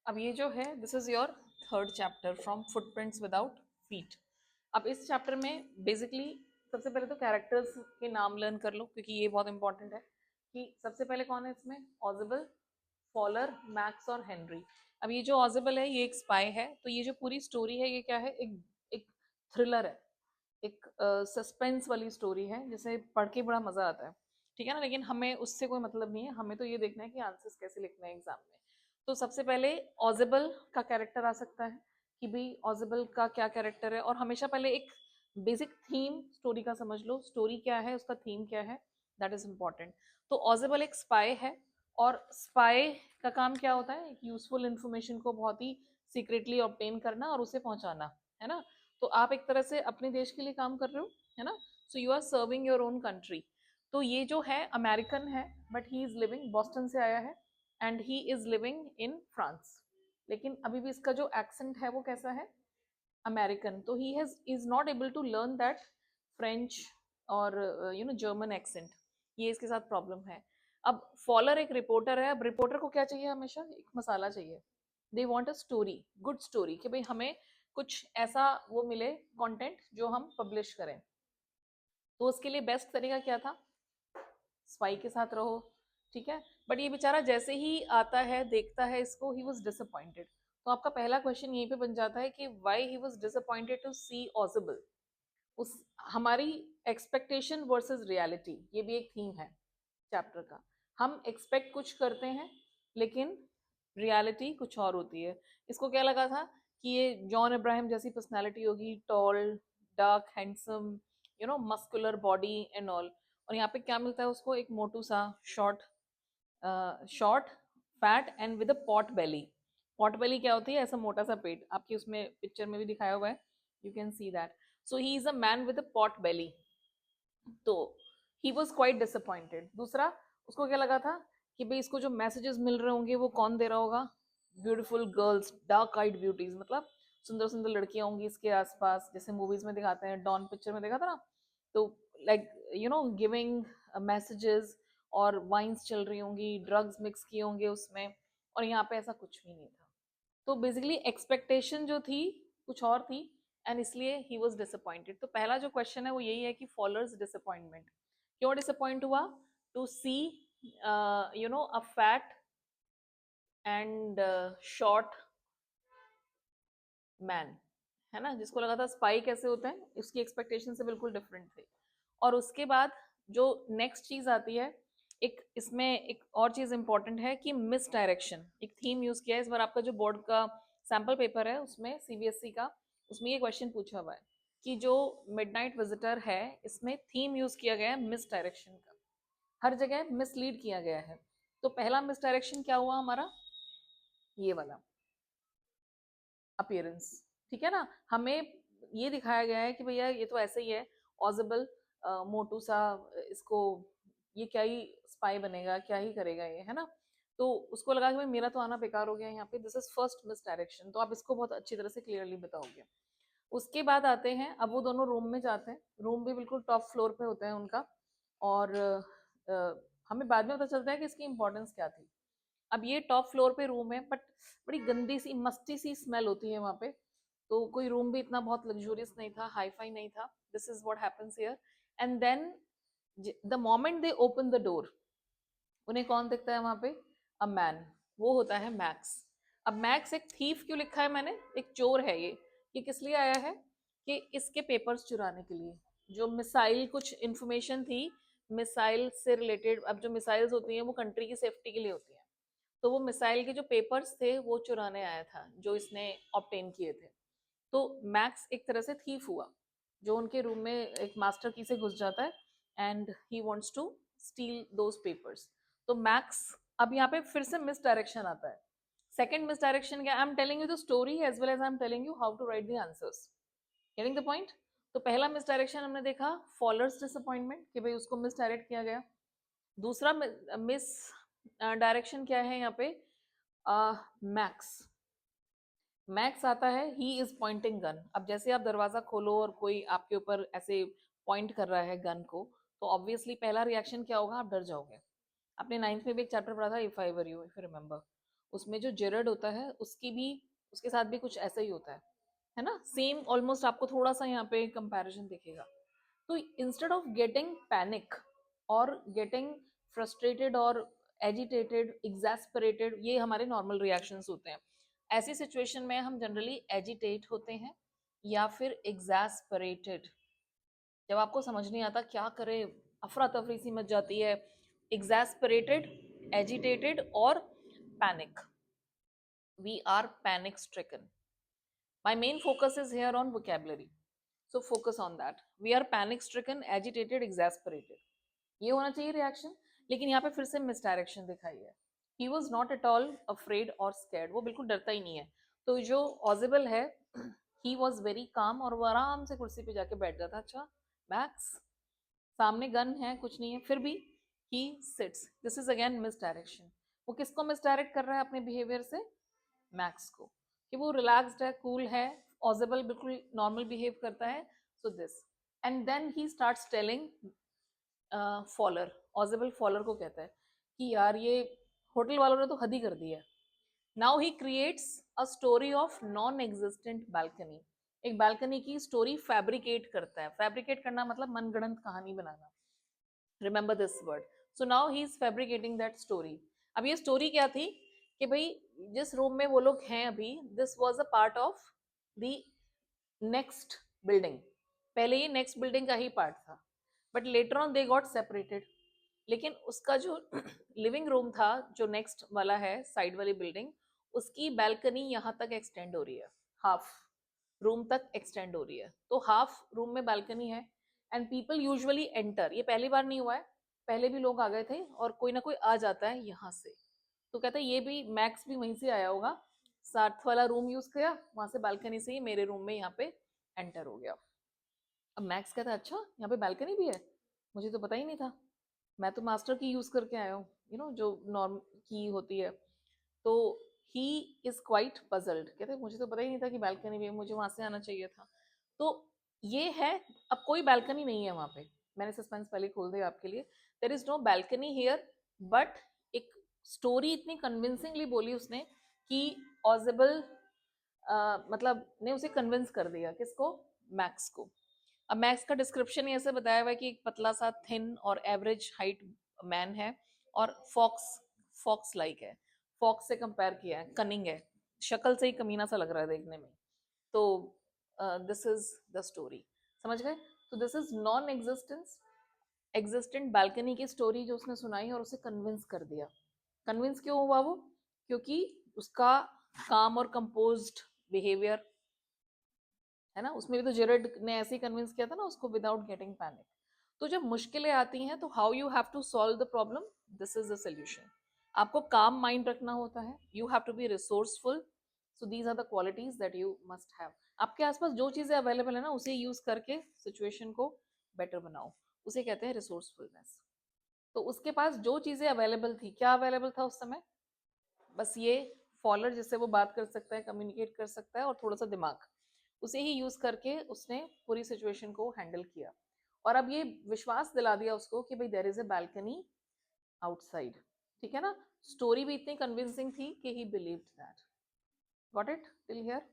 अब ये जो है this is your third chapter from footprints without feet. अब इस चैप्टर में बेसिकली सबसे पहले तो कैरेक्टर्स के नाम लर्न कर लो क्योंकि ये बहुत इंपॉर्टेंट है कि सबसे पहले कौन है इसमें, ऑजिबल, फॉलर, मैक्स और हेनरी। अब ये जो ऑजिबल है ये एक स्पाई है, तो ये जो पूरी स्टोरी है ये क्या है, एक थ्रिलर है, एक सस्पेंस वाली स्टोरी है जिसे पढ़ के बड़ा मजा आता है, ठीक है ना। लेकिन हमें उससे कोई मतलब नहीं है, हमें तो ये देखना है कि आंसर्स कैसे लिखना है एग्जाम में। तो सबसे पहले ऑजिबल का कैरेक्टर आ सकता है कि भाई ऑजिबल का क्या कैरेक्टर है, और हमेशा पहले एक बेसिक थीम स्टोरी का समझ लो, स्टोरी क्या है, उसका थीम क्या है, दैट इज इम्पॉर्टेंट। तो ऑजिबल एक स्पाई है, और स्पाई का काम क्या होता है, एक यूजफुल इंफॉर्मेशन को बहुत ही सीक्रेटली ऑब्टेन करना और उसे पहुंचाना, है ना। तो आप एक तरह से अपने देश के लिए काम कर रहे हो, है ना। So you are serving your own country. तो ये जो है अमेरिकन है, but he is living, Boston से आया है and he is living in France. लेकिन अभी भी इसका जो एक्सेंट है वो कैसा है, अमेरिकन। तो he has is not able to learn that French और जर्मन एक्सेंट, ये इसके साथ प्रॉब्लम है। अब फॉलर एक रिपोर्टर है, अब रिपोर्टर को क्या चाहिए, हमेशा एक मसाला चाहिए। They want a story, good story, कि भाई हमें कुछ ऐसा वो मिले कंटेंट जो हम पब्लिश करें। तो उसके लिए बेस्ट तरीका क्या था, स्पाई के साथ रहो, ठीक है। बट ये बेचारा जैसे ही आता है देखता है इसको, ही वॉज डिसअपॉइंटेड। तो आपका पहला क्वेश्चन यहीं पे बन जाता है कि why he was disappointed to see Ausable. उस हमारी एक्सपेक्टेशन वर्सेस रियलिटी, ये भी एक थीम है चैप्टर का। हम एक्सपेक्ट कुछ करते हैं लेकिन रियलिटी कुछ और होती है। इसको क्या लगा था कि ये जॉन इब्राहिम जैसी पर्सनालिटी होगी, tall, dark, handsome, muscular body and all. और यहाँ पे क्या मिलता है उसको, एक मोटू सा, short, short, fat and with a pot Bailey. Pot बेली क्या होती है, ऐसा मोटा सा पेट, आपकी उसमें पिक्चर में भी दिखाया हुआ है, you can see that. So he is a man with a pot बेली। तो ही वॉज क्वाइट डिसअपॉइंटेड। दूसरा, उसको क्या लगा था कि भाई इसको जो मैसेजेस मिल रहे होंगे वो कौन दे रहा होगा, ब्यूटीफुल गर्ल्स, डार्क आइड ब्यूटीज, मतलब सुंदर सुंदर लड़कियां होंगी इसके आसपास, जैसे मूवीज में दिखाते हैं, डॉन पिक्चर में देखा था ना। तो लाइक गिविंग मैसेजेस, और वाइन्स चल रही होंगी, ड्रग्स मिक्स किए होंगे उसमें, और यहाँ पे ऐसा कुछ भी नहीं था। तो बेसिकली एक्सपेक्टेशन जो थी कुछ और थी, एंड इसलिए ही वॉज डिसअपॉइंटेड। तो पहला जो क्वेश्चन है वो यही है कि फॉलोअर्स डिसअपॉइंटमेंट, क्यों डिसअपॉइंट हुआ, to see a fat and short man, है ना, जिसको लगा था स्पाई कैसे होते हैं, उसकी एक्सपेक्टेशन से बिल्कुल डिफरेंट थे। और उसके बाद जो नेक्स्ट चीज आती है, एक इसमें एक और चीज इंपॉर्टेंट है कि मिस डायरेक्शन, एक थीम यूज किया है इस बार। आपका जो बोर्ड का सैम्पल पेपर है उसमें, सीबीएसई का, उसमें ये क्वेश्चन पूछा हुआ है कि जो मिडनाइट विजिटर है इसमें थीम यूज किया गया है मिस डायरेक्शन का, हर जगह मिसलीड किया गया है। तो पहला मिस डायरेक्शन क्या हुआ हमारा, ये वाला, अपीयरेंस, ठीक है ना। हमें ये दिखाया गया है कि भैया ये तो ऐसे ही है, ऑजिबल, मोटू सा, इसको, ये क्या ही स्पाई बनेगा, क्या ही करेगा ये, है ना। तो उसको लगा कि भाई मेरा तो आना बेकार हो गया यहाँ पे, this is first miss direction. तो आप इसको बहुत अच्छी तरह से क्लियरली बताओगे। उसके बाद आते हैं, अब वो दोनों रूम में जाते हैं, रूम भी बिल्कुल टॉप फ्लोर पे होता है उनका, और हमें बाद में पता चलता है कि इसकी इंपॉर्टेंस क्या थी। अब ये टॉप फ्लोर पे रूम है, बट बड़ी गंदी सी मस्ती सी स्मेल होती है वहां पे। तो कोई रूम भी इतना बहुत लग्जूरियस नहीं था, हाईफाई नहीं था। This is what happens here. And then the moment they open the door, उन्हें कौन दिखता है वहां पे, अ मैन, वो होता है मैक्स। अब मैक्स एक थीफ क्यों लिखा है मैंने, एक चोर है ये किस लिए आया है, कि इसके पेपर्स चुराने के लिए। जो मिसाइल, कुछ इंफॉर्मेशन थी मिसाइल से रिलेटेड, अब जो मिसाइल्स होती हैं वो कंट्री की सेफ्टी के लिए होती हैं, तो वो मिसाइल के जो पेपर्स थे वो चुराने आया था जो इसने ऑब्टेन किए थे। तो मैक्स एक तरह से थीफ हुआ, जो उनके रूम में एक मास्टर की से घुस जाता है, and he wants to steal those papers. तो मैक्स, अब यहाँ पे फिर से मिस डायरेक्शन आता है। सेकंड मिस डायरेक्शन क्या, I am telling you the story as well as I am telling you how to write the answers, getting the point. तो पहला मिस डायरेक्शन हमने देखा, फॉलोअर्स डिसअपॉइंटमेंट, कि भाई उसको मिस डायरेक्ट किया गया। दूसरा मिस डायरेक्शन क्या है यहाँ पे, मैक्स, मैक्स आता है, ही इज पॉइंटिंग गन। अब जैसे आप दरवाजा खोलो और कोई आपके ऊपर ऐसे पॉइंट कर रहा है गन को, तो ऑब्वियसली पहला रिएक्शन क्या होगा, आप डर जाओगे। आपने नाइन्थ में भी एक चैप्टर पढ़ा था, if I were you, if you remember. उसमें जो जेरड होता है उसके साथ भी कुछ ऐसा ही होता है ना, सेम ऑलमोस्ट आपको थोड़ा सा यहाँ पे कंपैरिजन दिखेगा। तो इंस्टेड ऑफ गेटिंग पैनिक और गेटिंग फ्रस्ट्रेटेड और एजिटेटेड, एग्जैस्परेटेड, ये हमारे नॉर्मल रिएक्शंस होते हैं। ऐसी सिचुएशन में हम जनरली एजिटेट होते हैं या फिर एग्जैस्परेटेड, जब आपको समझ नहीं आता क्या करे, अफरा तफरी सी मच जाती है, एग्जैस्परेटेड, एजिटेटेड और panic, we are panic stricken. My main focus is here on vocabulary, so focus on that. We are panic stricken, agitated, exasperated, ये होना चाहिए रिएक्शन। लेकिन यहाँ पे फिर से मिसडायरेक्शन दिखाई है। He was not at all afraid और स्कैर्ड, वो बिल्कुल डरता ही नहीं है। तो जो ऑजिबल है, ही वॉज वेरी काम, और वो आराम से कुर्सी पे जाके बैठ जाता। अच्छा मैक्स, सामने गन है, कुछ नहीं है, फिर भी he sits. This is again misdirection. वो किसको मिसडायरेक्ट कर रहा है अपने बिहेवियर से? मैक्स को, कि वो रिलैक्स्ड है, कूल है, ऑजिबल बिल्कुल नॉर्मल बिहेव करता है। So this, and then he starts telling Fowler, Ausable Fowler को कहता है कि यार ये होटल वालों ने तो हद ही कर दी है। Now he creates a story of non existent balcony, एक बालकनी की स्टोरी फैब्रिकेट करता है। फैब्रिकेट करना मतलब मनगढ़ंत कहानी बनाना, remember this word. So now he is fabricating that story. अब ये स्टोरी क्या थी कि भाई जिस रूम में वो लोग हैं अभी, this was a part of the next building, पहले ये नेक्स्ट बिल्डिंग का ही पार्ट था, but later on they got separated. लेकिन उसका जो लिविंग रूम था, जो नेक्स्ट वाला है साइड वाली बिल्डिंग, उसकी बैल्कनी यहाँ तक एक्सटेंड हो रही है, हाफ रूम तक एक्सटेंड हो रही है। तो हाफ रूम में बैल्कनी है, एंड पीपल यूजुअली एंटर, ये पहली बार नहीं हुआ है, पहले भी लोग आ गए थे, और कोई ना कोई आ जाता है यहाँ से। तो कहता है ये भी मैक्स भी वहीं से आया होगा, साथ वाला रूम यूज किया, वहां से बालकनी से ही मेरे रूम में यहाँ पे एंटर हो गया। अब मैक्स कहता है अच्छा यहाँ पे बालकनी भी है, मुझे तो पता ही नहीं था, मैं तो मास्टर की यूज करके आया हूँ, जो नॉर्म की होती है। तो ही इज क्वाइट पजल्ड, कहते मुझे तो पता ही नहीं था कि बालकनी भी है, मुझे वहां से आना चाहिए था। तो ये है, अब कोई बालकनी नहीं है वहां पे, मैंने सस्पेंस पहले खोल दिया आपके लिए। There is no balcony here, but एक स्टोरी इतनी कन्विंसिंगली बोली उसने कि ऑजिबल मतलब ने उसे कन्विंस कर दिया, किसको? मैक्स को। अब मैक्स का डिस्क्रिप्शन ऐसे बताया हुआ है कि एक पतला सा थिन और एवरेज हाइट मैन है, और फॉक्स, फॉक्स लाइक है, फॉक्स से कंपेयर किया है, कनिंग है, शक्ल से ही कमीना सा लग रहा है देखने में। तो दिस इज द स्टोरी, समझ गए? तो this is non existence existent balcony की स्टोरी जो उसने सुनाई और उसे कन्विंस कर दिया। कन्विंस क्यों हुआ वो? क्योंकि उसका काम और कंपोज्ड बिहेवियर है ना, उसमें भी तो जेरड ने ऐसे ही कन्विंस किया था ना उसको, विदाउट गेटिंग पैनिक। तो जब मुश्किलें आती हैं तो how you have to solve the problem, this is the solution. आपको काम माइंड रखना होता है, you have to be resourceful. So these are the qualities that you must have. आपके आसपास जो चीजें अवेलेबल है ना, उसे यूज करके सिचुएशन को बेटर बनाओ, उसे कहते हैं रिसोर्सफुलनेस। तो उसके पास जो चीजें अवेलेबल थी, क्या अवेलेबल था उस समय? बस ये फॉलोअर जिससे वो बात कर सकता है, कम्युनिकेट कर सकता है, और थोड़ा सा दिमाग, उसे ही यूज करके उसने पूरी सिचुएशन को हैंडल किया। और अब ये विश्वास दिला दिया उसको कि भाई there is a balcony outside, ठीक है ना। स्टोरी भी इतनी कन्विंसिंग थी कि he believed that. Got it till here?